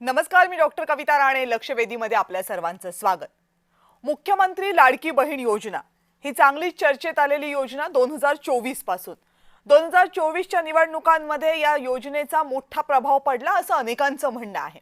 नमस्कार, मी डॉक्टर कविता राणे. लक्षवेधीमध्ये आपल्या सर्वांचं स्वागत. मुख्यमंत्री लाडकी बहीण योजना ही चांगलीच चर्चेत आलेली योजना 2024 पासून 2024च्या निवडणुकांमध्ये या योजनेचा मोठा प्रभाव पडला असं अनेकांचं म्हणणं आहे.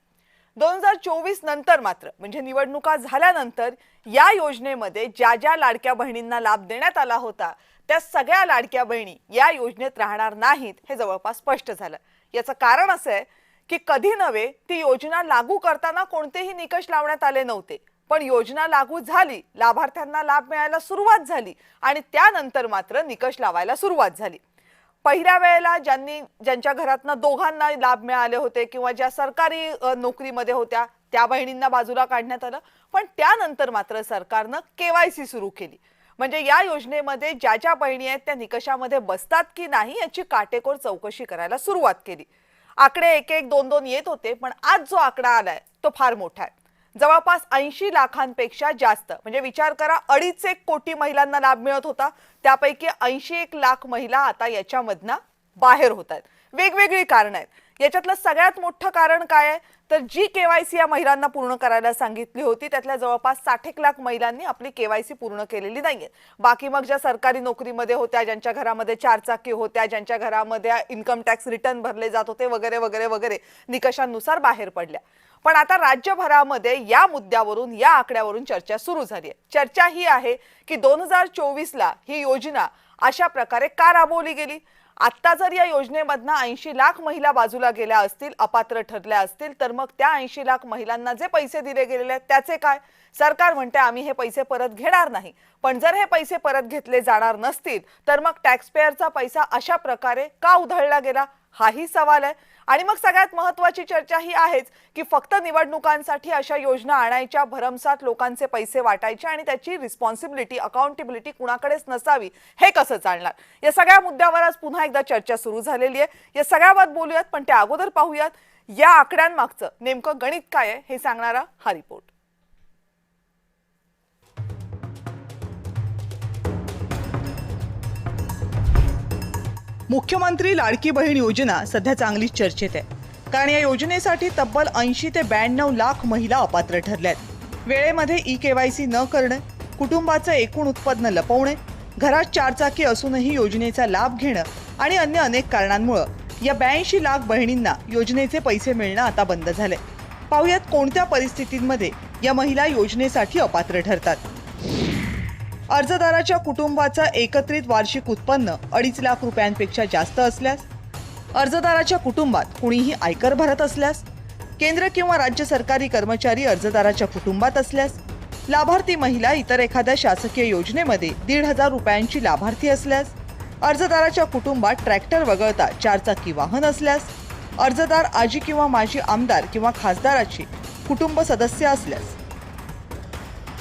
2024 नंतर मात्र म्हणजे निवडणुका झाल्यानंतर या योजनेमध्ये ज्या लाडक्या बहिणींना लाभ देण्यात आला होता त्या सगळ्या लाडक्या बहिणी या योजनेत राहणार नाहीत हे जवळपास स्पष्ट झालं. याचं कारण असं आहे की कधी नव्हे ती योजना लागू करताना कोणतेही निकष लावण्यात आले नव्हते, पण योजना लागू झाली, लाभार्थ्यांना लाभ मिळायला सुरुवात झाली आणि त्यानंतर मात्र निकष लावायला सुरुवात झाली. पहिल्या वेळेला ज्यांच्या घरातनं दोघांना लाभ मिळाले होते किंवा ज्या सरकारी नोकरीमध्ये होत्या त्या बहिणींना बाजूला काढण्यात आलं, पण त्यानंतर मात्र सरकारनं केवायसी सुरू केली. म्हणजे या योजनेमध्ये ज्या बहिणी आहेत त्या निकषामध्ये बसतात की नाही याची काटेकोर चौकशी करायला सुरुवात केली. आकडे 1-1, 2-2 येत होते, पण आज जो आकडा आलाय तो फार मोठा आहे. जवळपास 80 लाखांपेक्षा जास्त, म्हणजे विचार करा 2.5 कोटी महिलांना लाभ मिळत होता, त्यापैकी 81 लाख महिला आता याच्यामधनं बाहेर होत आहेत. वेगवेगळी कारण आहेत. याच्यातलं सगळ्यात मोठं कारण काय आहे तर जी केवायसी या महिलांना पूर्ण करायला सांगितली होती त्यातल्या जवळपास 60 लाख महिलांनी आपली केवायसी पूर्ण केलेली नाहीये. बाकी मग ज्या सरकारी नोकरीमध्ये होत्या, ज्यांच्या घरामध्ये 4 चाकी होत्या, ज्यांच्या घरामध्ये इन्कम टॅक्स रिटर्न भरले जात होते वगैरे वगैरे वगैरे निकषांनुसार बाहेर पडल्या. पण आता राज्यभरामध्ये या मुद्द्यावरून या आकड्यावरून चर्चा सुरू झाली आहे. चर्चा ही आहे की 2024ला ही योजना अशा प्रकारे का राबवली गेली. आता जर या योजनेमधनं 80 लाख महिला बाजूला गेल्या असतील, अपात्र ठरल्या असतील, तर मग त्या 80 लाख महिलांना जे पैसे दिले गेलेले आहेत त्याचे काय? सरकार म्हणते आम्ही हे पैसे परत घेणार नाही. पण जर हे पैसे परत घेतले जाणार नसतील तर मग टॅक्सपेयरचा पैसा अशा प्रकारे का उधळला गेला हाही सवाल आहे. आणि मग सगळ्यात महत्त्वाची चर्चा ही आहेच की फक्त निवडणुकांसाठी अशा योजना आणायच्या, भरमसाठ लोकांचे पैसे वाटायचे आणि त्याची रिस्पॉन्सिबिलिटी, अकाउंटेबिलिटी कुणाकडेच नसावी, हे कसं चालणार? या सगळ्या मुद्द्यावर आज पुन्हा एकदा चर्चा सुरू झालेली आहे. या सगळ्यावर बोलूयात, पण त्या अगोदर पाहूयात या आकड्यांमागचं नेमकं गणित काय आहे हे सांगणारा हा रिपोर्ट. मुख्यमंत्री लाडकी बहीण योजना सध्या चांगलीच चर्चेत आहे, कारण या योजनेसाठी तब्बल 80 ते 92 लाख महिला अपात्र ठरल्यात. वेळेमध्ये ई-केवायसी न करणे, कुटुंबाचं एकूण उत्पन्न लपवणे, घरात 4 चाकी असूनही योजनेचा लाभ घेणं आणि अन्य अनेक कारणांमुळे या 82 लाख बहिणींना योजनेचे पैसे मिळणं आता बंद झाले. पाहूयात कोणत्या परिस्थितींमध्ये या महिला योजनेसाठी अपात्र ठरतात. अर्जदाराच्या कुटुंबाचा एकत्रित वार्षिक उत्पन्न 2.5 लाख रुपयांपेक्षा जास्त असल्यास, अर्जदाराच्या कुटुंबात कुणीही आयकर भरत असल्यास, केंद्र किंवा राज्य सरकारी कर्मचारी अर्जदाराच्या कुटुंबात असल्यास, लाभार्थी महिला इतर एखाद्या शासकीय योजनेमध्ये 1,500 रुपयांची लाभार्थी असल्यास, अर्जदाराच्या कुटुंबात ट्रॅक्टर वगळता 4 चाकी वाहन असल्यास, अर्जदार आजी किंवा माजी आमदार किंवा खासदाराची कुटुंब सदस्य असल्यास.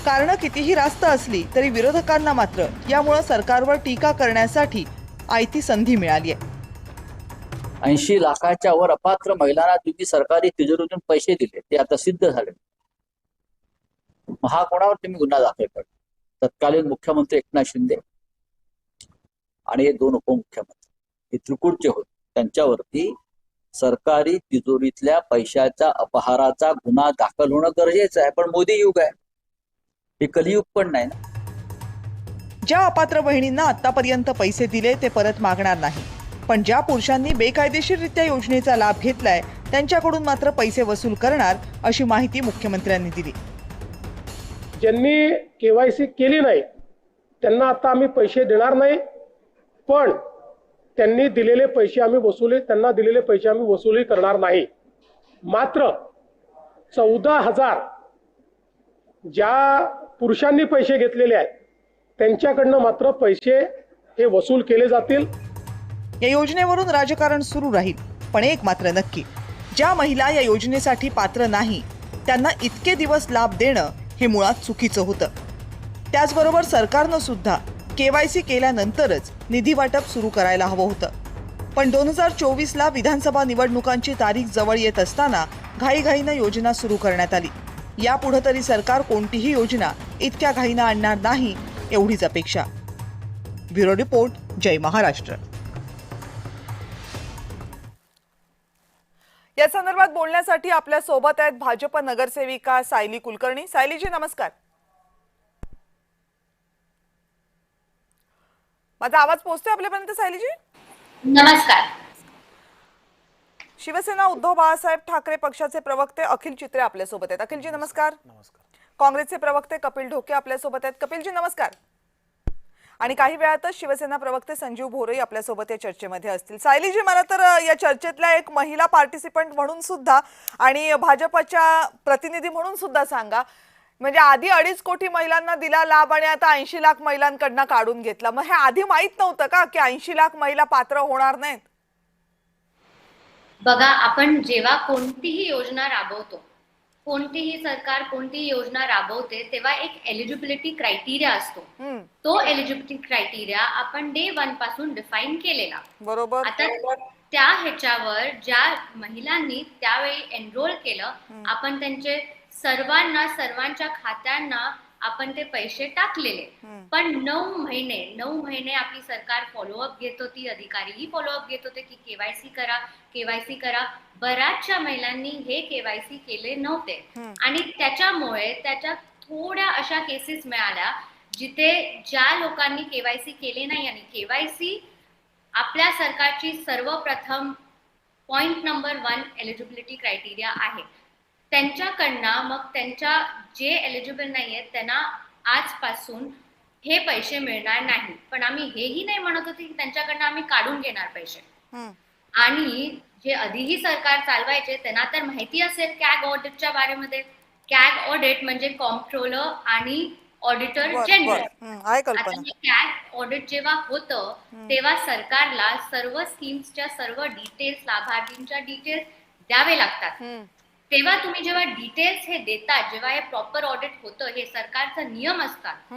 कारणं कितीही रास्त असली तरी विरोधकांना मात्र यामुळे सरकारवर टीका करण्यासाठी आयती संधी मिळाली आहे. 80 लाखाच्या वर अपात्र महिलांना तुम्ही सरकारी तिजोरीतून पैसे दिले, ते आता सिद्ध झाले. हा कोणावर तुम्ही गुन्हा दाखल करता? तत्कालीन मुख्यमंत्री एकनाथ शिंदे आणि हे 2 उपमुख्यमंत्री हे त्रिकूटचे होते, त्यांच्यावरती सरकारी तिजोरीतल्या पैशाच्या अपहाराचा गुन्हा दाखल होणं गरजेचं आहे. पण मोदी युग आहे, हे कलियुग पण नाही ना. ज्या अपात्र बहिणींना आतापर्यंत पैसे दिले ते परत मागणार नाही, पण ज्या पुरुषांनी बेकायदेशीररित्या योजनेचा लाभ घेतलाय त्यांच्याकडून मात्र पैसे वसूल करणार, अशी माहिती मुख्यमंत्र्यांनी दिली. ज्यांनी केवायसी केली नाही त्यांना आता आम्ही पैसे देणार नाही, पण त्यांना दिलेले पैसे आम्ही वसुली करणार नाही. मात्र 14,000 ज्या पुरुषांनी पैसे घेतलेले आहेत त्यांच्याकडनं मात्र पैसे हे वसूल केले जातील. या योजनेवरून राजकारण सुरू राहील, पण एक मात्र नक्की, ज्या महिला या योजनेसाठी पात्र नाही त्यांना इतके दिवस लाभ देणं हे मुळात चुकीचं होतं. त्याचबरोबर सरकारनं सुद्धा केवायसी केल्यानंतरच निधी वाटप सुरू करायला हवं होतं. पण 2024ला विधानसभा निवडणुकांची तारीख जवळ येत असताना घाईघाईनं योजना सुरू करण्यात आली. यापुढे तरी सरकार कोणतीही योजना इतक्या घाईनं आणणार नाही एवढीच अपेक्षा. ब्युरो रिपोर्ट, जय महाराष्ट्र. या या संदर्भात बोलण्यासाठी आपल्या सोबत आहेत भाजप नगरसेविका सायली कुलकर्णी. सायलीजी नमस्कार. माझा आवाज पोहोचतोय आपल्यापर्यंत सायलीजी? नमस्कार. शिवसेना उद्धव बाळासाहेब ठाकरे पक्षाचे प्रवक्ते अखिल चित्रे आपल्यासोबत आहेत. अखिलजी नमस्कार. नमस्कार. काँग्रेसचे प्रवक्ते कपिल ढोके आपल्यासोबत आहेत. कपिलजी नमस्कार. आणि काही वेळातच शिवसेना प्रवक्ते संजीव भोरे आपल्यासोबत या चर्चेमध्ये असतील. सायलीजी, मला तर या चर्चेतल्या एक महिला पार्टिसिपंट म्हणून सुद्धा आणि भाजपच्या प्रतिनिधी म्हणून सुद्धा सांगा, म्हणजे आधी 2.5 कोटी महिलांना दिला लाभ आणि आता 80 लाख महिलांकडनं काढून घेतला. मग हे आधी माहित नव्हतं का की 80 लाख महिला पात्र होणार नाहीत? बघा, आपण जेव्हा कोणतीही योजना राबवतो, कोणतीही सरकार कोणतीही योजना राबवते, तेव्हा एक एलिजिबिलिटी क्रायटेरिया असतो. तो एलिजिबिलिटी क्रायटेरिया आपण डे 1 पासून डिफाईन केलेला. बरोबर. आता त्या ह्याच्यावर ज्या महिलांनी त्यावेळी एनरोल केलं, आपण त्यांचे सर्वांच्या खात्यांना आपण ते पैसे टाकलेले. पण 9 महिने आपली सरकार फॉलोअप घेत होती, अधिकारीही फॉलोअप घेत होते की केवायसी करा. बऱ्याचशा महिलांनी हे केवायसी केले नव्हते आणि त्याच्यामुळे त्याच्यात थोड्या अशा केसेस मिळाल्या जिथे ज्या लोकांनी केवायसी केले नाही. आणि केवायसी आपल्या सरकारची सर्वप्रथम पॉइंट नंबर 1 एलिजिबिलिटी क्रायटेरिया आहे. त्यांच्याकडनं मग त्यांच्या जे एलिजिबल नाहीये त्यांना आजपासून हे पैसे मिळणार नाही. पण आम्ही हेही नाही म्हणत होते की त्यांच्याकडनं आम्ही काढून घेणार पैसे. आणि जे आधीही सरकार चालवायचे त्यांना तर माहिती असेल कॅग ऑडिटच्या बारेमध्ये. कॅग ऑडिट म्हणजे कॉम्प्ट्रोलर आणि ऑडिटर जनरल. आता कॅग ऑडिट जेव्हा होतं तेव्हा सरकारला सर्व स्कीम्सच्या सर्व डिटेल्स, लाभार्थींच्या डिटेल्स द्यावे लागतात. तेव्हा तुम्ही जेव्हा डिटेल्स हे देतात, जेव्हा हे प्रॉपर ऑडिट होतं, हे सरकारचा नियम असतात,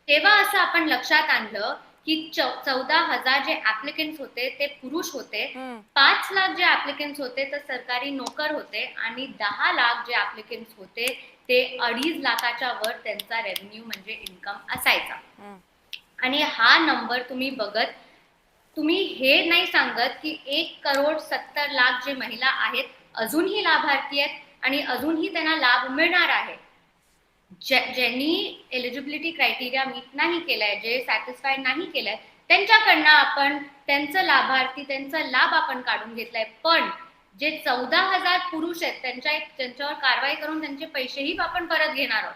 तेव्हा असं आपण लक्षात आणलं की 14,000 जे ऍप्लिकंट्स होते ते पुरुष होते, 5 लाख जे ऍप्लिकंट्स होते ते सरकारी नोकर होते आणि 10 लाख जे ऍप्लिकंट्स होते ते 2.5 लाखाच्या वर त्यांचा रेव्हेन्यू म्हणजे इन्कम असायचा. आणि हा नंबर तुम्ही बघत, तुम्ही हे नाही सांगत की 1,70,00,000 जे महिला आहेत अजूनही लाभार्थी आहेत आणि अजूनही त्यांना लाभ मिळणार आहे. ज्यांनी एलिजिबिलिटी क्रायटेरिया मीट नाही केलाय, जे सॅटिस्फाईड नाही केलंय, त्यांच्याकडनं आपण त्यांचं लाभ आपण काढून घेतलाय. पण जे 14,000 पुरुष आहेत त्यांच्यावर कारवाई करून त्यांचे पैसेही आपण परत घेणार आहोत.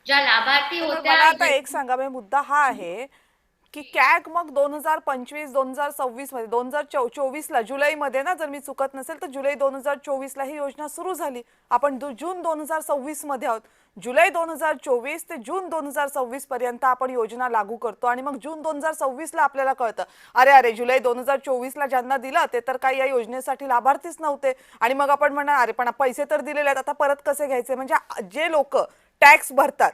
ज्या लाभार्थी होत्या. मला आता एक सांगा, मुद्दा हा आहे की कॅग मग 2025-2026 मध्ये 2024ला जुलैमध्ये ना, जर मी चुकत नसेल तर जुलै 2024ला ही योजना सुरू झाली. आपण जून 2026 मध्ये आहोत. जुलै 2024 ते जून 2026 पर्यंत आपण योजना लागू करतो आणि मग जून 2026ला आपल्याला कळतं अरे जुलै 2024ला ज्यांना दिलं ते तर काही या योजनेसाठी लाभार्थीच नव्हते. आणि मग आपण म्हणणार अरे पण पैसे तर दिलेले आहेत, आता परत कसे घ्यायचे? म्हणजे जे लोक टॅक्स भरतात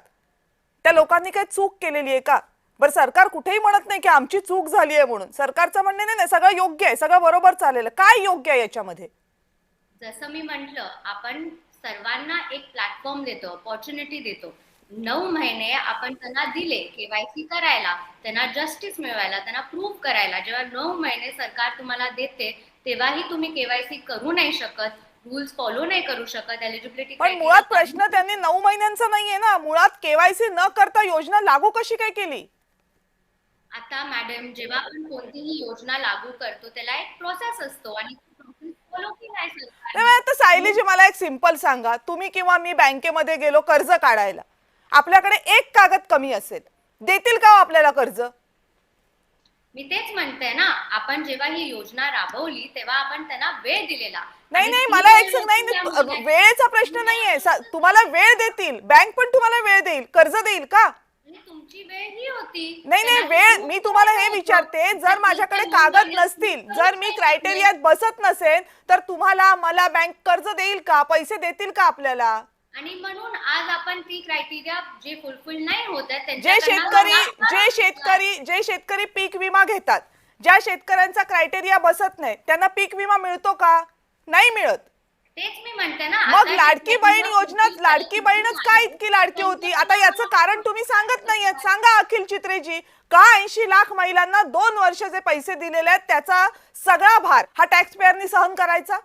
त्या लोकांनी काही चूक केलेली आहे का? बरं, सरकार कुठेही म्हणत नाही की आमची चूक झाली आहे म्हणून. सरकारचं म्हणणे नाही सगळं योग्य आहे, सगळं बरोबर चालेल. काय योग्य आहे याच्यामध्ये? जसं मी म्हटलं, आपण सर्वांना एक प्लॅटफॉर्म देतो, ऑपॉर्च्युनिटी देतो. 9 महिने आपण त्यांना दिले केवायसी करायला, त्यांना जस्टिस मिळवायला, त्यांना प्रूव्ह करायला. जेव्हा 9 महिने सरकार तुम्हाला देते तेव्हाही तुम्ही केवायसी करू नाही शकत, रूल्स फॉलो नाही करू शकत, एलिजिबिलिटी. पण मुळात प्रश्न त्यांनी 9 महिन्यांचा नाहीये ना. मुळात केवायसी न करता योजना लागू कशी काय केली? आता मॅडम, जेव्हा आपण कोणतीही योजना लागू करतो त्याला एक प्रोसेस असतो आणि फॉलो केला आहे सरकारने. आता सायलीजी, मला एक सिंपल सांगा, तुम्ही किंवा मी बँकेमध्ये गेलो कर्ज काढायला, आपल्याकडे एक कागद कमी असेल, देतील का आपल्याला कर्ज? मी तेच म्हणते ना, आपण जेव्हा ही योजना राबवली तेव्हा आपण त्यांना वेळ दिलेला. नाही, मला एक सांग, नाही वेळेचा प्रश्न नाहीये. तुम्हाला वेळ देतील, बँक पण तुम्हाला वेळ देईल, कर्ज देईल का? तुमची वेळ ही होती. नाही वेळ, मी तुम्हाला हे विचारते, जर माझ्याकडे कागद नसतील, जर मी क्रायटेरियात बसत नसेल तर तुम्हाला मला बँक कर्ज देईल का? पैसे देतील का आपल्याला? आणि म्हणून आज आपण ती क्रायटेरिया जे फुलफिल नाही होत आहे, जे शेतकरी पीक विमा घेतात, ज्या शेतकऱ्यांचा क्रायटेरिया बसत नाही त्यांना पीक विमा मिळतो का? नाही मिळत. तेच मी म्हणते ना. मग लाडकी बहीण योजना, लाडकी बहीणच का इतकी लाडकी होती? आता याचं कारण तुम्ही सांगत नाहीये. सांगा अखिल चित्रेजी, का 80 लाख महिलांना 2 वर्ष जे पैसे दिलेले आहेत त्याचा सगळा भार हा टॅक्स पेअरनी सहन करायचा?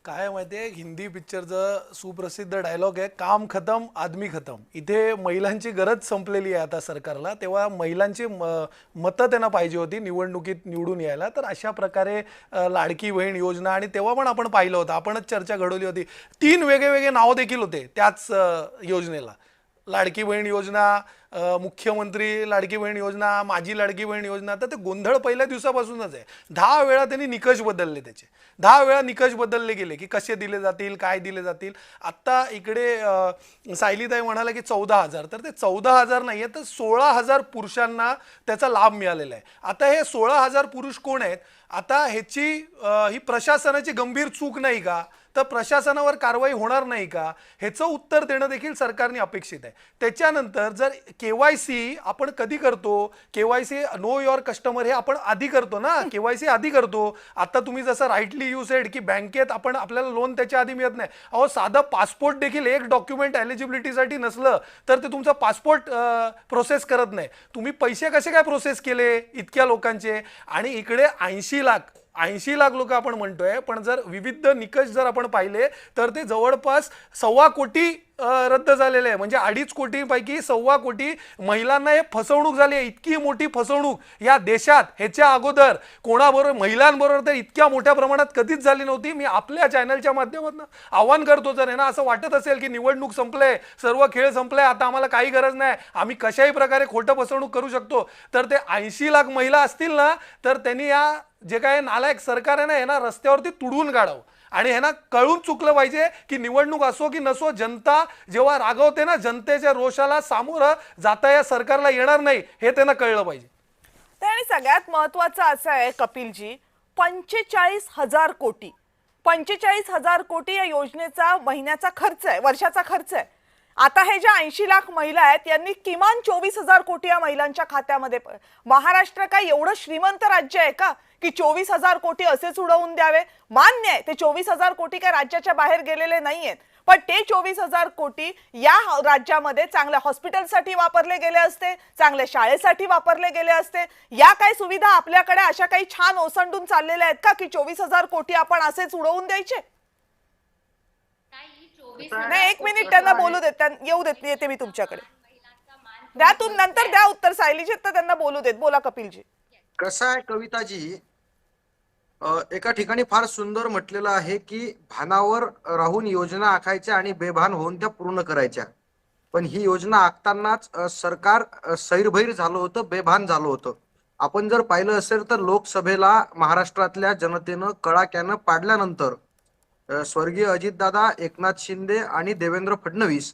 काय माहितीये, हिंदी पिक्चरचं सुप्रसिद्ध डायलॉग आहे, काम खतम आदमी खतम. इथे महिलांची गरज संपलेली आहे आता सरकारला. तेव्हा महिलांची मतं त्यांना पाहिजे होती निवडणुकीत निवडून यायला. तर अशा प्रकारे लाडकी बहीण योजना, आणि तेव्हा पण आपण पाहिलं होतं, आपणच चर्चा घडवली होती. 3 वेगळे नाव देखील होते त्याच योजनेला. लाडकी बहीण योजना, मुख्यमंत्री लाडकी बहीण योजना, माझी लाडकी बहीण योजना. तर ते गोंधळ पहिल्या दिवसापासूनच आहे. 10 वेळा त्यांनी निकष बदलले, त्याचे 10 वेळा निकष बदलले गेले की कसे दिले जातील, काय दिले जातील. आत्ता इकडे सायलीताई म्हणाला की 14,000, तर ते 14,000 नाही आहे, तर 16,000 पुरुषांना त्याचा लाभ मिळालेला आहे. आता हे 16,000 पुरुष कोण आहेत? आता ही प्रशासनाची गंभीर चूक नाही का? तर प्रशासनावर कारवाई होणार नाही का? ह्याचं उत्तर देणं देखील सरकारने अपेक्षित आहे. त्याच्यानंतर जर KYC आपण कधी करतो? KYC नो युअर कस्टमर हे आपण आधी करतो ना, KYC आधी करतो. आता तुम्ही जसं राईटली यू सेड की बँकेत आपल्याला लोन त्याच्या आधी मिळत नाही. अहो, साधं पासपोर्ट देखील एक डॉक्युमेंट एलिजिबिलिटीसाठी नसलं तर ते तुमचा पासपोर्ट प्रोसेस करत नाही. तुम्ही पैसे कसे काय प्रोसेस केले इतक्या लोकांचे? आणि इकडे 80 लाख लोक आपण म्हणतोय, पण जर विविध निकष जर आपण पाहिले तर ते जवळपास 1.25 कोटी रद्द झालेले आहे. म्हणजे 2.5 कोटीपैकी 1.25 कोटी महिलांना हे फसवणूक झाली आहे. इतकी मोठी फसवणूक या देशात ह्याच्या अगोदर कोणाबरोबर, महिलांबरोबर तर इतक्या मोठ्या प्रमाणात कधीच झाली नव्हती. मी आपल्या चॅनलच्या माध्यमातून आवाहन करतो, जर आहे ना असं वाटत असेल की निवडणूक संपले, सर्व खेळ संपले, आता आम्हाला काही गरज नाही, आम्ही कशाही प्रकारे खोटं फसवणूक करू शकतो, तर ते 80 लाख महिला असतील ना, तर त्यांनी या जे काय नालायक सरकार आहे ना, हे ना रस्त्यावरती तुडवून काढावं. आणि हे ना कळून चुकलं पाहिजे की निवडणूक असो की नसो, जनता जेव्हा रागवते ना, जनतेच्या रोषाला सामोरं जाता या सरकारला येणार नाही, हे त्यांना कळलं पाहिजे. आणि सगळ्यात महत्वाचं असं आहे कपिलजी, 45,000 कोटी 45,000 कोटी या योजनेचा महिन्याचा खर्च आहे, वर्षाचा खर्च आहे. आता हे ज्या 80 लाख महिला आहेत यांनी किमान 24,000 कोटी या महिलांच्या खात्यामध्ये. महाराष्ट्र काय एवढं श्रीमंत राज्य आहे का की 24,000 कोटी असेच उडवून द्यावे? मान्य आहे, ते 24,000 कोटी काय राज्याच्या बाहेर गेलेले नाहीयेत, पण ते 24,000 कोटी या राज्यामध्ये चांगल्या हॉस्पिटलसाठी वापरले गेले असते, चांगल्या शाळेसाठी वापरले गेले असते. या काही सुविधा आपल्याकडे अशा काही छान ओसंडून चाललेल्या आहेत का की 24,000 कोटी आपण असेच उडवून द्यायचे? नाही, 1 मिनिट त्यांना बोलू देत, येऊ देत, येते मी तुमच्याकडे. द्या तुम्ही नंतर द्या उत्तर सायलीजी, तर त्यांना बोलू देत. बोला कपिलजी. कसं आहे कविताजी, एका ठिकाणी फार सुंदर म्हटलेलं आहे की भानावर राहून योजना आखायच्या आणि बेभान होऊन त्या पूर्ण करायच्या. पण ही योजना आखतानाच सरकार सैरभैर झालं होतं, बेभान झालं होतं. आपण जर पाहिलं असेल तर लोकसभेला महाराष्ट्रातल्या जनतेनं कडाक्यानं पाडल्यानंतर स्वर्गीय अजितदादा, एकनाथ शिंदे आणि देवेंद्र फडणवीस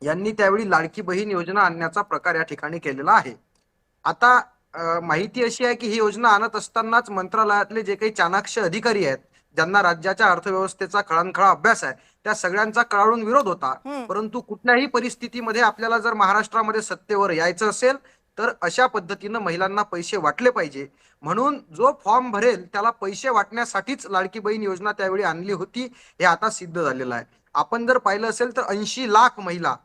यांनी त्यावेळी लाडकी बहीण योजना आणण्याचा प्रकार या ठिकाणी केलेला आहे. आता माहिती अशी आहे की ही योजना आणत असतानाच मंत्रालयातले जे काही चाणाक्ष अधिकारी आहेत, ज्यांना राज्याच्या अर्थव्यवस्थेचा खळांखळा अभ्यास आहे, त्या सगळ्यांचा कळाळून विरोध होता. परंतु कुठल्याही परिस्थितीमध्ये आपल्याला जर महाराष्ट्रामध्ये सत्तेवर यायचं असेल तर अशा पद्धतीनं महिलांना पैसे वाटले पाहिजे. म्हणून जो फॉर्म भरेल त्याला पैसे वाटण्यासाठीच लाडकी बहीण योजना त्यावेळी आणली होती, हे आता सिद्ध झालेलं आहे. आपण जर पाहिलं असेल तर 80 लाख महिला,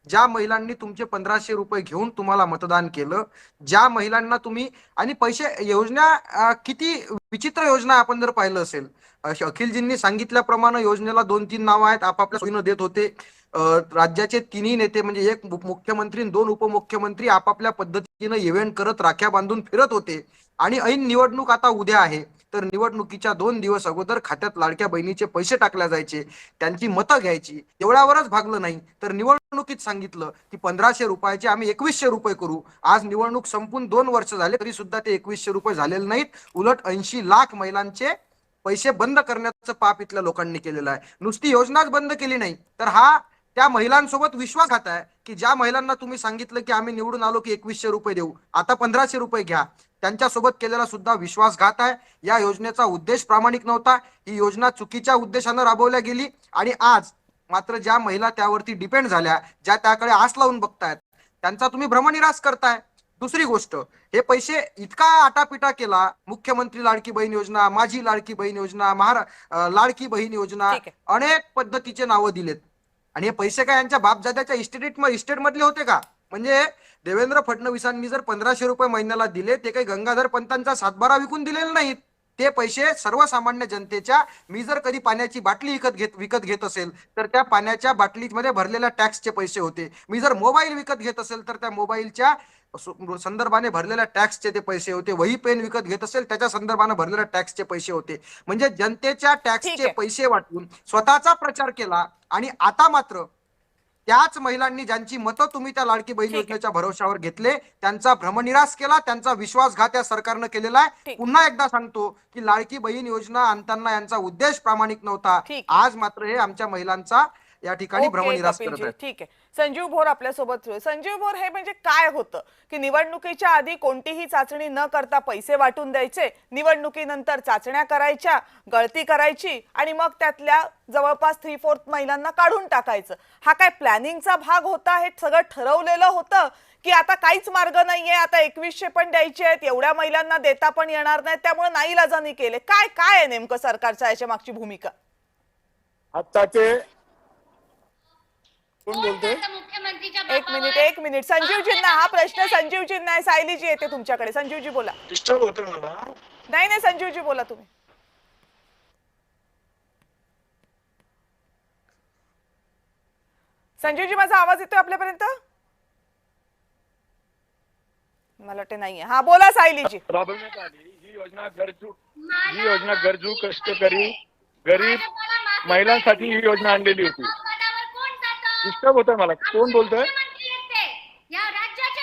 ज्या महिलांनी तुमचे 1,500 रुपये घेऊन तुम्हाला मतदान केलं, ज्या महिलांना तुम्ही, आणि पैसे योजना किती विचित्र योजना आपण जर पाहिलं असेल, अखिलजींनी सांगितल्याप्रमाणे योजनेला 2-3 नावं आहेत, आपापल्या सोयीनं देत होते. राज्याचे 3ही नेते म्हणजे एक मुख्यमंत्री, 2 उपमुख्यमंत्री आपापल्या पद्धतीनं इव्हेंट करत राख्या बांधून फिरत होते. आणि ऐन निवडणूक आता उद्या आहे, तर निवडणुकीच्या 2 दिवस अगोदर खात्यात लाडक्या बहिणीचे पैसे टाकल्या जायचे, त्यांची मतं घ्यायची. एवढ्यावरच भागलं नाही तर निवडणुकीत सांगितलं की 1,500 रुपयाचे आम्ही 2,100 रुपये करू. आज निवडणूक संपून 2 वर्ष झाले तरी सुद्धा ते 2,100 रुपये झालेले नाहीत. उलट 80 लाख महिलांचे पैसे बंद करण्याचं पाप इथल्या लोकांनी केलेलं आहे. नुसती योजनाच बंद केली नाही तर हा त्या महिलांसोबत विश्वासघात आहे की ज्या महिलांना तुम्ही सांगितलं की आम्ही निवडून आलो की 2,100 रुपये देऊ, आता 1,500 रुपये घ्या, त्यांच्यासोबत केलेला सुद्धा विश्वासघात आहे. या योजनेचा उद्देश प्रामाणिक नव्हता. ही योजना चुकीच्या उद्देशानं राबवल्या गेली आणि आज मात्र ज्या महिला त्यावरती डिपेंड झाल्या, ज्या त्याकडे आस लावून बघतायत, त्यांचा तुम्ही भ्रमनिरास करताय. दुसरी गोष्ट, हे पैसे इतका आटापिटा केला, मुख्यमंत्री लाडकी बहीण योजना, माझी लाडकी बहीण योजना, लाडकी बहीण योजना, अनेक पद्धतीचे नावं दिलेत. आणि हे पैसे काय यांच्या बापजाद्याच्या इस्टेट मधले होते का? म्हणजे देवेंद्र फडणवीसांनी जर 1,500 रुपये महिन्याला दिले, ते काही गंगाधर पंतांचा सातबारा विकून दिलेले नाहीत. ते पैसे सर्वसामान्य जनतेच्या, मी जर कधी पाण्याची बाटली विकत घेत असेल तर त्या पाण्याच्या बाटलीमध्ये भरलेल्या टॅक्सचे पैसे होते. मी जर मोबाईल विकत घेत असेल तर त्या मोबाईलच्या संदर्भाने भरलेल्या टॅक्सचे ते पैसे होते. वही पेन विकत घेत असेल त्याच्या संदर्भाने भरलेल्या टॅक्सचे पैसे होते. म्हणजे जनतेच्या ठीक टॅक्सचे आहे. पैसे वाटून स्वतःचा प्रचार केला. आणि आता मात्र त्याच महिलांनी, ज्यांची मतं तुम्ही त्या लाडकी बहीण ठीक आहे. योजनेच्या भरोशावर घेतले, त्यांचा भ्रमनिरास केला, त्यांचा विश्वासघात या सरकारनं केलेला आहे. ठीक. पुन्हा एकदा सांगतो की लाडकी बहीण योजना आणताना यांचा उद्देश प्रामाणिक नव्हता. ठीक. आज मात्र हे आमच्या महिलांचा या ठिकाणी ओके, भ्रमनिरास करत कपिलजी, आहेत. ठीक आहे. संजीव भोर आपल्यासोबत. संजीव भोर, हे म्हणजे काय होतं की निवडणुकीच्या आधी कोणतीही चाचणी न करता पैसे वाटून द्यायचे, निवडणुकीनंतर चाचण्या करायच्या, गळती करायची आणि मग त्यातल्या जवळपास 3/4 महिलांना काढून टाकायचं. हा काय प्लॅनिंगचा भाग होता? हे सगळं ठरवलेलं होतं की आता काहीच मार्ग नाहीये, आता 2100 पण द्यायचे आहेत, एवढ्या महिलांना देता पण येणार नाही, त्यामुळे नाईलाजाने केले? काय काय आहे नेमकं सरकारच्या याच्या मागची भूमिका? आत्ताचे कोण कोण बोलतोय? जातं मुख्यमंत्रीच्या एक मिनिट संजीवजींना हा प्रश्न, संजीवजींना आहे. सायलीजी येते तुमच्याकडे. संजीवजी बोला. डिस्टर्ब होतं मला. नाही संजीवजी बोला तुम्ही. संजीवजी, माझा आवाज येतोय आपल्यापर्यंत? मला वाटतं नाहीये. हा बोला सायलीजी. राबवण्यात आली ही योजना गरजू कष्टकरी गरीब महिलांसाठी ही योजना आणलेली होती. डिस्टर्ब होतंय मला. कोण बोलतोय?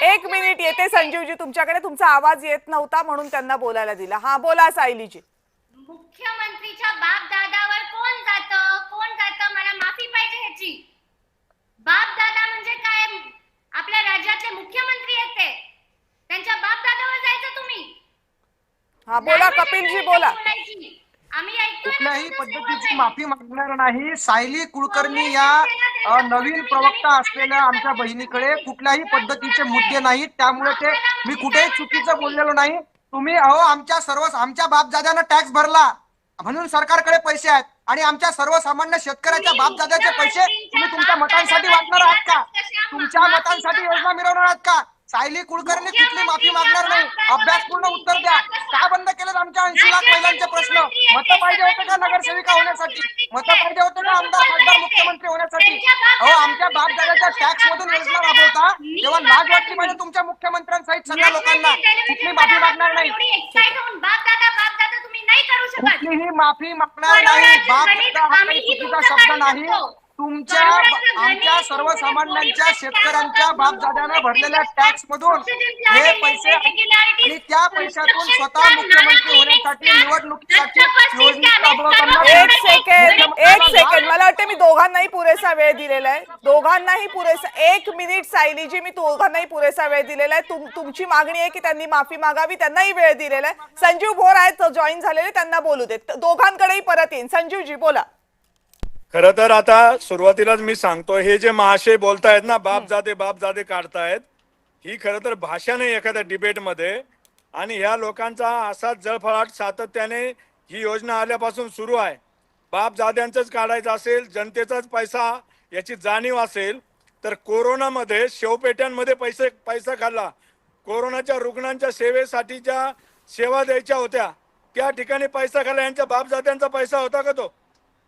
एक मिनिट येते संजीवजी तुमच्याकडे. तुमचा आवाज येत नव्हता म्हणून त्यांना बोलायला दिला. हा बोला सायलीजी. मुख्यमंत्रीच्या बाप दादावर कोण जातं मला माफी पाहिजे ह्याची. बाप दादा म्हणजे काय? आपल्या राज्यातले मुख्यमंत्री आहेत ते. त्यांच्या बाप दादावर जायचं तुम्ही. हा बोला कपिलजी बोला. आम्ही ऐकतोय ना कुठल्याही तुमचं पद्धतीची सगळं. माफी मागणार नाही. सायली कुलकर्णी या नवीन प्रवक्ता असलेल्या आमच्या बहिणीकडे कुठल्याही पद्धतीचे मुद्दे नाहीत. त्यामुळे ते मी कुठेही चुकीचं बोललेलो नाही. तुम्ही आमच्या बापदाद्यानं टॅक्स भरला म्हणून सरकारकडे पैसे आहेत आणि आमच्या सर्वसामान्य शेतकऱ्याच्या बापदाद्याचे पैसे तुम्ही तुमच्या मतांसाठी वाटणार आहात का? तुमच्या मतांसाठी योजना मिळवणार आहात का? सायली कुलकर्णी कुठली माफी मागणार नाही. अभ्यासपूर्ण उत्तर द्या. का बंद केलं आमच्या 80 लाख महिलांचे प्रश्न? मतं पाहिजे होते का नगरसेविका होण्यासाठी? मतं पाहिजे होते का आमदार खासदार मुख्यमंत्री होण्यासाठी? आमच्या बापदादाच्या टॅक्स मधून योजना राबवता तेव्हा लाज वाटली पाहिजे तुमच्या मुख्यमंत्र्यांसहित सगळ्या लोकांना. कुठली माफी मागणार नाही. कुठलीही माफी मागणार नाही. बापदादा हा काही चुकीचा शब्द नाही. आमच्या सर्वसामान्यांच्या शेतकऱ्यांच्या बापदाद्यानं भरलेल्या टॅक्स मधून हे पैसे आणि त्या पैशातून स्वतः मुख्यमंत्री होण्यासाठी निवडणुकीसाठी योजना राबवताना एक सेकंड मला वाटतं मी दोघांनाही पुरेसा वेळ दिलेला आहे. दोघांनाही पुरेसा. 1 मिनिट सायलीजी, मी दोघांनाही पुरेसा वेळ दिलेला आहे. तुमची मागणी आहे की त्यांनी माफी मागावी, त्यांनाही वेळ दिलेला आहे. संजीव भोर आहेत जॉईन झालेले, त्यांना बोलू देत. दोघांकडेही परत येईन. संजीवजी बोला. खरं तर आता सुरुवातीलाच मी सांगतो, हे जे महाशय बोलतायत ना, बापजादे काढतायत, ही खरं तर भाषा नाही एखाद्या डिबेटमध्ये. आणि ह्या लोकांचा असाच जळफळाट सातत्याने ही योजना आल्यापासून सुरू आहे. बापजाद्यांचंच काढायचं असेल, जनतेचाच पैसा याची जाणीव असेल तर कोरोनामध्ये शेवपेट्यांमध्ये पैसा खाल्ला. कोरोनाच्या रुग्णांच्या सेवेसाठी ज्या सेवा द्यायच्या होत्या त्या ठिकाणी पैसा खाल्ला. यांच्या बापजाद्यांचा पैसा होता का तो?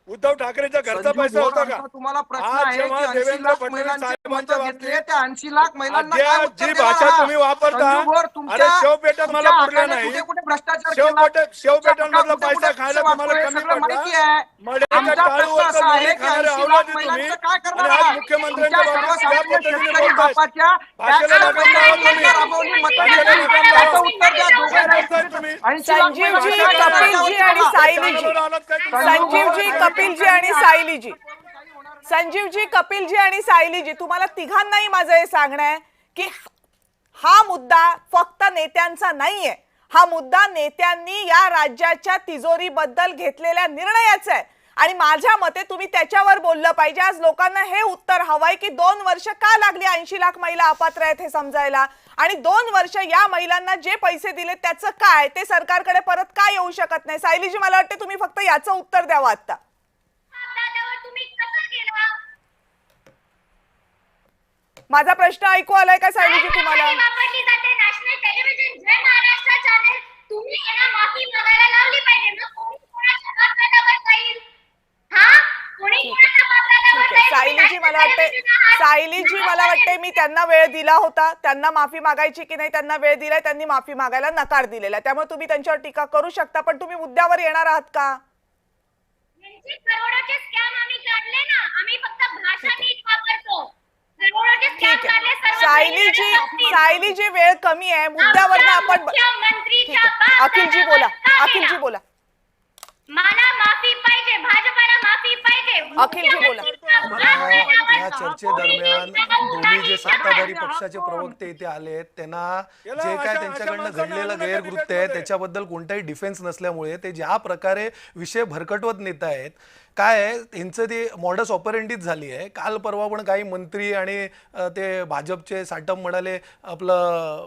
उद्धव ठाकरेच्या घरचा पैसा होता का? तुम्हाला प्रश्न आज आहे जेव्हा की 80 देवेंद्र लाख फडणवीस महिलांचे साहेबांच्या मतं घेतले, त्या 80 लाख महिलांना अद्या काय उत्तर जी देणार भाषा आहात? तुम्ही वापरता, संजू भोर, अरे शेवपेट्यात मला तुमच्या पुरलं हाताने नाही. कुठे भ्रष्टाचार केला? शेवपेट्यांमधला कुठे पैसा कुठे खायला वाटतोय, तुम्हाला कमी सगळं पडला. माहिती आहे. मड्याच्या आमचा प्रश्न टाळूवर असा आहे की खाणारे 80 लाख अवलादी तुम्ही महिलांचं काय करणार आणि आज आहात? मुख्यमंत्र्यांच्या तुमच्या बाबतीत त्या सर्वसामान्य पद्धतीने शेतकरी बोलताय. बापाच्या भाषेला टॅक्स लगाम लावा तुम्ही. राबवली, मतं भाषेला घेतली. लगाम लावा. त्याचं उत्तर द्या. काय करताय तुम्ही? 80 लाख संजीवजी, महिलांचं काय कपिलजी करणार आणि आहात? सायलीजी. चॅनलवर आलात काय तुम्ही? संजीवजी, कपिलजी आणि सायलीजी. संजीवजी, कपिलजी आणि सायलीजी, तुम्हाला तिघांनाही माझं हे सांगणं आहे की हा मुद्दा फक्त नेत्यांचा नाहीये. हा मुद्दा नेत्यांनी या राज्याच्या तिजोरीबद्दल घेतलेल्या निर्णयाचा आहे आणि माझ्या मते तुम्ही त्याच्यावर बोललं पाहिजे. आज लोकांना हे उत्तर हवंय की 2 वर्ष का लागली 80 लाख महिला अपात्र आहेत हे समजायला, आणि 2 वर्ष या महिलांना जे पैसे दिले त्याचं काय, ते सरकारकडे परत का येऊ शकत नाही? सायलीजी, मला वाटतं तुम्ही फक्त याचं उत्तर द्यावं आता. माझा प्रश्न ऐकू आलाय का सायलीजी तुम्हाला? वापरली जाते नॅशनल टेलिव्हिजन जय महाराष्ट्र चॅनल. तुम्ही यांना माफी मागायला लावली पाहिजे. मला वाटते सायलीजी, मला वाटते मी त्यांना वेळ दिला होता, त्यांना माफी मागायची की नाही त्यांना वेळ दिलाय, त्यांनी माफी मागायला नकार दिलेला, त्यामुळे तुम्ही त्यांच्यावर टीका करू शकता, पण तुम्ही मुद्द्यावर येणार आहात का? करोडोचे स्कॅम आम्ही काढले ना, आम्ही फक्त भाषा नीट वापरतो. करोडोचे स्कॅम ठीक आहे काढले सर्व. सायलीजी वेळ कमी आहे, मुद्द्यावर आपण ठीक आहे. अखिलजी बोला, अखिलजी बोला. मला माफी पाहिजे, भाजपाला माफी पाहिजे. अखिलजी बोला. या चर्चेदरम्यान दोन्ही जे सत्ताधारी पक्षाचे प्रवक्ते इथे आले त्यांना जे काय त्यांच्याकडनं घडलेलं गैरकृत्य आहे त्याच्याबद्दल कोणताही डिफेन्स नसल्यामुळे ते ज्या प्रकारे विषय भरकटवत नेत आहेत, काय आहे त्यांचं ते मॉडस ऑपरेंडीच झाली आहे. काल परवा पण काही मंत्री आणि ते भाजपचे साटम म्हणाले आपलं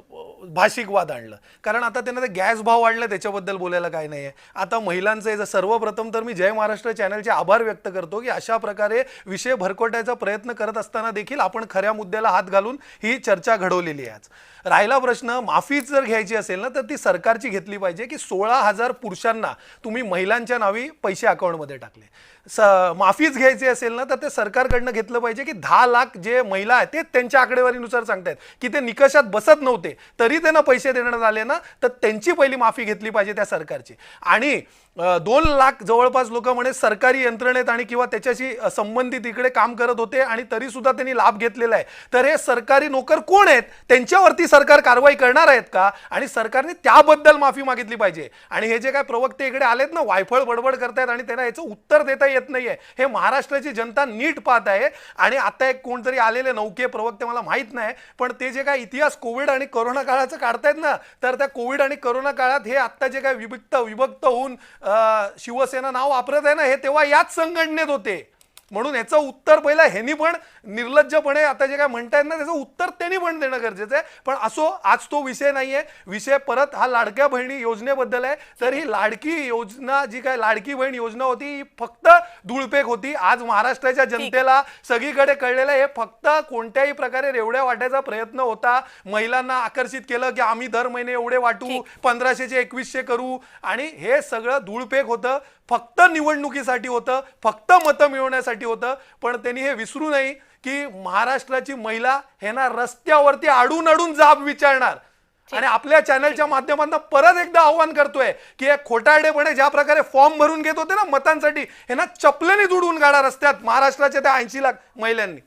भाषिक वाद आणलं, कारण आता त्यांना ते गॅस भाव वाढले त्याच्याबद्दल बोलायला काय नाही आहे. आता महिलांचे सर्वप्रथम तर मी जय महाराष्ट्र चॅनलचे आभार व्यक्त करतो की अशा प्रकारे विषय भरकटायचा प्रयत्न करत असताना देखील आपण खऱ्या मुद्द्याला हात घालून ही चर्चा घडवलेली आहे. आज राहिला प्रश्न, माफी जर घ्यायची असेल ना तर ती सरकारची घेतली पाहिजे की 16,000 पुरुषांना तुम्ही महिलांच्या नावी पैसे अकाउंटमध्ये टाकले. माफीच घ्यायची असेल ना तर ते सरकारकडनं घेतलं पाहिजे की 10 लाख जे महिला आहेत ते त्यांच्या आकडेवारीनुसार सांगतायत की ते निकषात बसत नव्हते तरी त्यांना पैसे देण्यात आले ना, तर त्यांची पहिली माफी घेतली पाहिजे त्या सरकारची. आणि 2 लाख जवळपास लोक म्हणे सरकारी यंत्रणेत आणि किंवा त्याच्याशी संबंधित इकडे काम करत होते आणि तरी सुद्धा त्यांनी लाभ घेतलेला आहे. तर हे सरकारी नोकर कोण आहेत, त्यांच्यावरती सरकार कारवाई करणार आहेत का, आणि सरकारने त्याबद्दल माफी मागितली पाहिजे. आणि हे जे काय प्रवक्ते इकडे आलेत ना, वायफळ बडबड करतायत आणि त्यांना याचं उत्तर देता येत नाहीये, हे महाराष्ट्राची जनता नीट पाहत आहे. आणि आता एक कोणतरी आलेले नौके प्रवक्ते, मला माहित नाही, पण ते जे काय इतिहास कोविड आणि कोरोना काळाचं काढतायत ना, तर त्या कोविड आणि कोरोना काळात हे आता जे काय विभक्त होऊन शिवसेना नाव वापरत आहे ना, हे तेव्हा याच संघटनेत होते. म्हणून याचं उत्तर पहिला ह्यांनी पण निर्लज्जपणे आता जे काय म्हणतायत ना त्याचं उत्तर त्यांनी पण देणं गरजेचं आहे. पण असो, आज तो विषय नाहीये. विषय परत हा लाडक्या बहिणी योजनेबद्दल आहे. तर ही लाडकी योजना, जी काय लाडकी बहीण योजना होती, ही फक्त धुळपेक होती. आज महाराष्ट्राच्या जनतेला सगळीकडे कळलेलं आहे, हे फक्त कोणत्याही प्रकारे रेवड्या वाटायचा प्रयत्न होता. महिलांना आकर्षित केलं की आम्ही दर महिने एवढे वाटू, 1500चे 2100 करू, आणि हे सगळं धुळपेक होतं. फक्त निवडणुकीसाठी होतं, फक्त मतं मिळवण्यासाठी होतं. पण त्यांनी हे विसरू नये की महाराष्ट्राची महिला हे ना रस्त्यावरती आडून जाब विचारणार. आणि आपल्या चॅनलच्या माध्यमातून परत एकदा आव्हान करतोय की हे खोटारडेपणे ज्या प्रकारे फॉर्म भरून घेत होते ना मतांसाठी, हे ना चपलेने दुडवून काढा रस्त्यात महाराष्ट्राच्या त्या 80 लाख महिलांनी.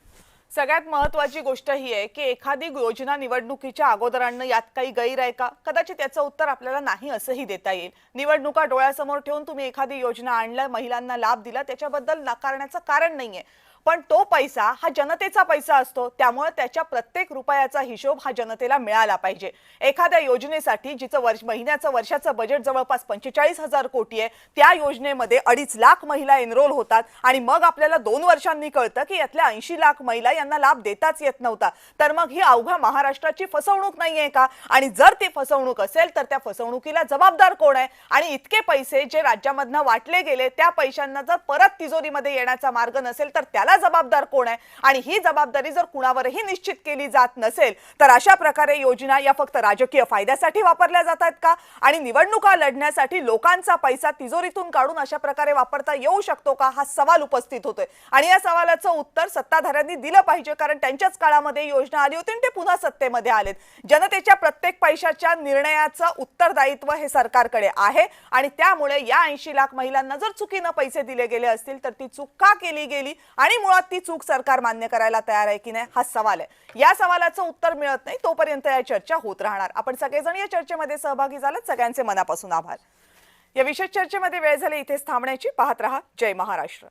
सगळ्यात महत्वाची गोष्ट ही आहे की एखादी योजना निवडणुकीच्या अगोदर आणणं यात काही गैर आहे का? कदाचित याचं उत्तर आपल्याला नाही असंही देता येईल. निवडणुका डोळ्यासमोर ठेवून तुम्ही एखादी योजना आणल्या, महिलांना लाभ दिला, त्याच्याबद्दल नाकारण्याचं कारण नाहीये. पण तो पैसा हा जनतेचा पैसा असतो, त्यामुळे त्याच्या प्रत्येक रुपयाचा हिशोब हा जनतेला मिळाला पाहिजे. एखाद्या योजनेसाठी जिचं महिन्याचं वर्षाचं बजेट जवळपास 45,000 कोटी आहे, त्या योजनेमध्ये 2.5 लाख महिला एनरोल होतात आणि मग आपल्याला 2 वर्षांनी कळतं की यातल्या 80 लाख महिला यांना लाभ देताच येत नव्हता. तर मग ही अवघ्या महाराष्ट्राची फसवणूक नाहीये का? आणि जर ती फसवणूक असेल तर त्या फसवणुकीला जबाबदार कोण आहे? आणि इतके पैसे जे राज्यामधनं वाटले गेले त्या पैशांना जर परत तिजोरीमध्ये येण्याचा मार्ग नसेल तर त्याला जबाबदार कोण आहे? आणि ही जबाबदारी जर कुणावरही निश्चित केली जात नसेल तर अशा प्रकारे योजना या फक्त राजकीय फायद्यासाठी वापरल्या जातात का? आणि निवडणुका लढण्यासाठी लोकांचा पैसा तिजोरीतून काढून अशा प्रकारे वापरता येऊ शकतो का? हा सवाल उपस्थित होतोय. आणि या सवालाचं उत्तर सत्ताधाऱ्यांनी दिलं पाहिजे, कारण त्यांच्याच काळामध्ये योजना आली होती आणि ते पुन्हा सत्तेमध्ये आलेत. जनतेच्या प्रत्येक पैशाच्या निर्णयाचं उत्तरदायित्व हे सरकारकडे आहे. आणि त्यामुळे या 80 लाख महिलांना जर चुकीनं पैसे दिले गेले असतील तर ती चूक का केली गेली आणि मुळात ती चूक सरकार मान्य करायला तयार आहे की नाही, हा सवाल आहे. या सवालाचं उत्तर मिळत नाही तोपर्यंत या चर्चा होत राहणार. आपण सगळेजण या चर्चेमध्ये सहभागी झालात, सगळ्यांचे मनापासून आभार. या विशेष चर्चेमध्ये वेळ झाली इथेच थांबण्याची. पाहत रहा जय महाराष्ट्र.